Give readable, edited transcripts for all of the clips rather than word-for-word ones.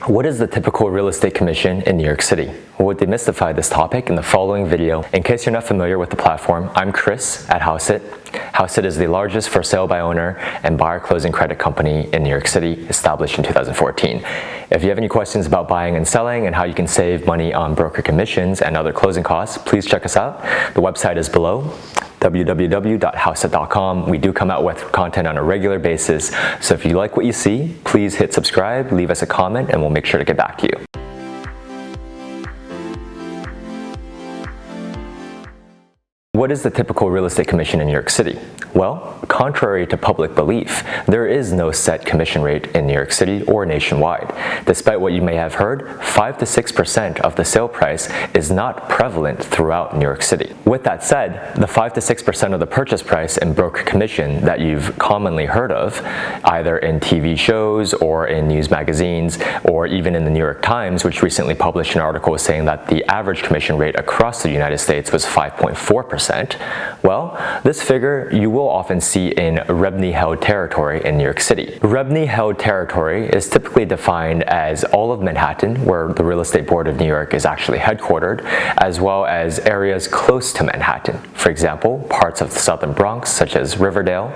What is the typical real estate commission in New York City? We'll demystify this topic in the following video. In case you're not familiar with the platform, I'm Chris at Houseit. Houseit is the largest for sale by owner and buyer closing credit company in New York City, established in 2014. If you have any questions about buying and selling and how you can save money on broker commissions and other closing costs, please check us out. The website is below, www.houseit.com. We do come out with content on a regular basis, so if you like what you see, please hit subscribe, leave us a comment, and we'll make sure to get back to you. What is the typical real estate commission in New York City? Well, contrary to public belief, there is no set commission rate in New York City or nationwide. Despite what you may have heard, 5 to 6% of the sale price is not prevalent throughout New York City. With that said, the 5 to 6% of the purchase price and broker commission that you've commonly heard of, either in TV shows or in news magazines, or even in the New York Times, which recently published an article saying that the average commission rate across the United States was 5.4%. Well, this figure you will often see in REBNY-held territory in New York City. REBNY-held territory is typically defined as all of Manhattan, where the Real Estate Board of New York is actually headquartered, as well as areas close to Manhattan. For example, parts of the Southern Bronx, such as Riverdale,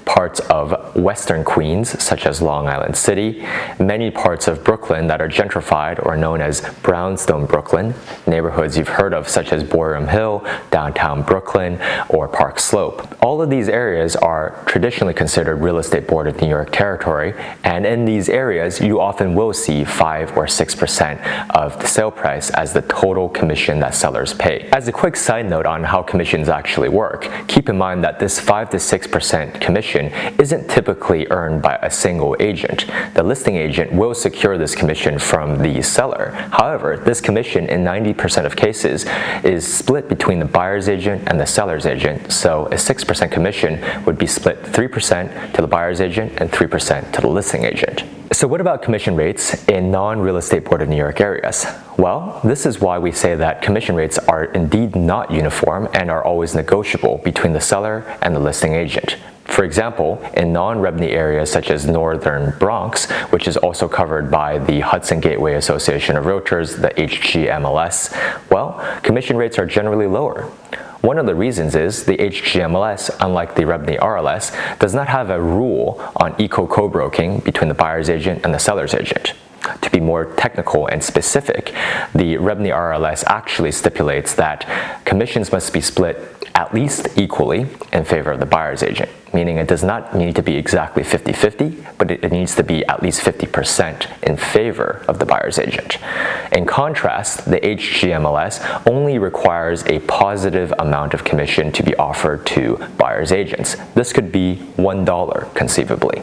parts of Western Queens, such as Long Island City, many parts of Brooklyn that are gentrified or known as Brownstone Brooklyn, neighborhoods you've heard of such as Boerum Hill, downtown Brooklyn, or Park Slope. All of these areas are traditionally considered Real Estate Board of New York territory, and in these areas you often will see 5 or 6% of the sale price as the total commission that sellers pay. As a quick side note on how commissions actually work, keep in mind that this 5 to 6% commission isn't typically earned by a single agent. The listing agent will secure this commission from the seller. However, this commission in 90% of cases is split between the buyer's agent and the seller's agent. So a 6% commission would be split 3% to the buyer's agent and 3% to the listing agent. So what about commission rates in non-Real Estate Board of New York areas? Well, this is why we say that commission rates are indeed not uniform and are always negotiable between the seller and the listing agent. For example, in non-REBNY areas such as Northern Bronx, which is also covered by the Hudson Gateway Association of Realtors, the HGMLS, well, commission rates are generally lower. One of the reasons is the HGMLS, unlike the REBNY RLS, does not have a rule on equal co-broking between the buyer's agent and the seller's agent. To be more technical and specific, the REBNY RLS actually stipulates that commissions must be split at least equally in favor of the buyer's agent, meaning it does not need to be exactly 50-50, but it needs to be at least 50% in favor of the buyer's agent. In contrast, the HGMLS only requires a positive amount of commission to be offered to buyer's agents. This could be $1 conceivably.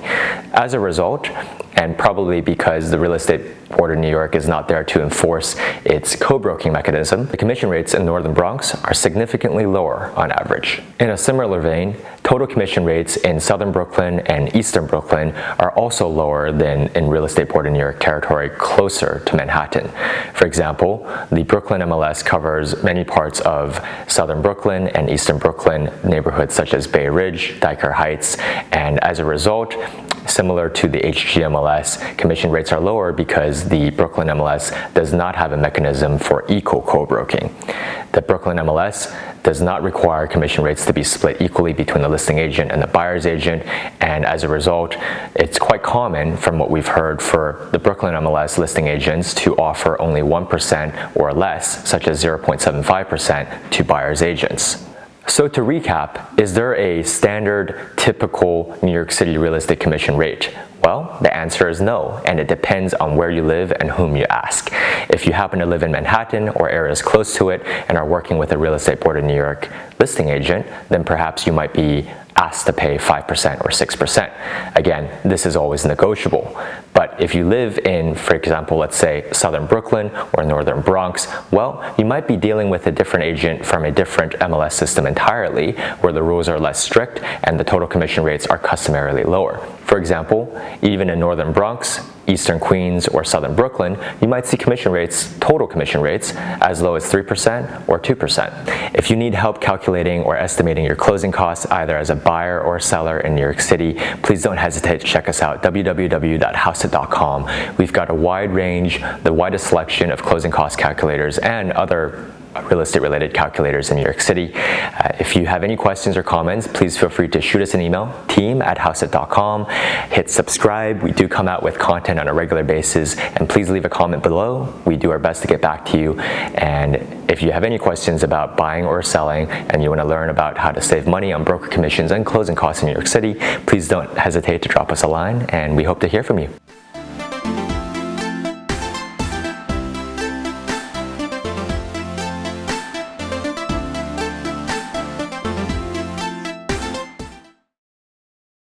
As a result, and probably because the Real Estate Board of New York is not there to enforce its co-broking mechanism, the commission rates in Northern Bronx are significantly lower on average. In a similar vein, total commission rates in Southern Brooklyn and Eastern Brooklyn are also lower than in Real Estate Board of New York territory closer to Manhattan. For example, the Brooklyn MLS covers many parts of Southern Brooklyn and Eastern Brooklyn neighborhoods such as Bay Ridge, Dyker Heights, and as a result, similar to the HGMLS, commission rates are lower because the Brooklyn MLS does not have a mechanism for equal co-broking. The Brooklyn MLS does not require commission rates to be split equally between the listing agent and the buyer's agent, and as a result, it's quite common from what we've heard for the Brooklyn MLS listing agents to offer only 1% or less, such as 0.75% to buyer's agents. So to recap, is there a standard, typical New York City real estate commission rate? Well, the answer is no, and it depends on where you live and whom you ask. If you happen to live in Manhattan or areas close to it and are working with a Real Estate Board of New York listing agent, then perhaps you might be asked to pay 5% or 6%. Again, this is always negotiable. But if you live in, for example, let's say Southern Brooklyn or Northern Bronx, well, you might be dealing with a different agent from a different MLS system entirely, where the rules are less strict and the total commission rates are customarily lower. For example, even in Northern Bronx, Eastern Queens, or Southern Brooklyn, you might see commission rates, total commission rates, as low as 3% or 2%. If you need help calculating or estimating your closing costs either as a buyer or seller in New York City, please don't hesitate to check us out, www.houseit.com. We've got a wide range, the widest selection of closing cost calculators and other real estate related calculators in New York City. If you have any questions or comments, please feel free to shoot us an email, team@houseit.com. Hit subscribe. We do come out with content on a regular basis, and please leave a comment below. We do our best to get back to you. And if you have any questions about buying or selling and you want to learn about how to save money on broker commissions and closing costs in New York City, please don't hesitate to drop us a line, and we hope to hear from you.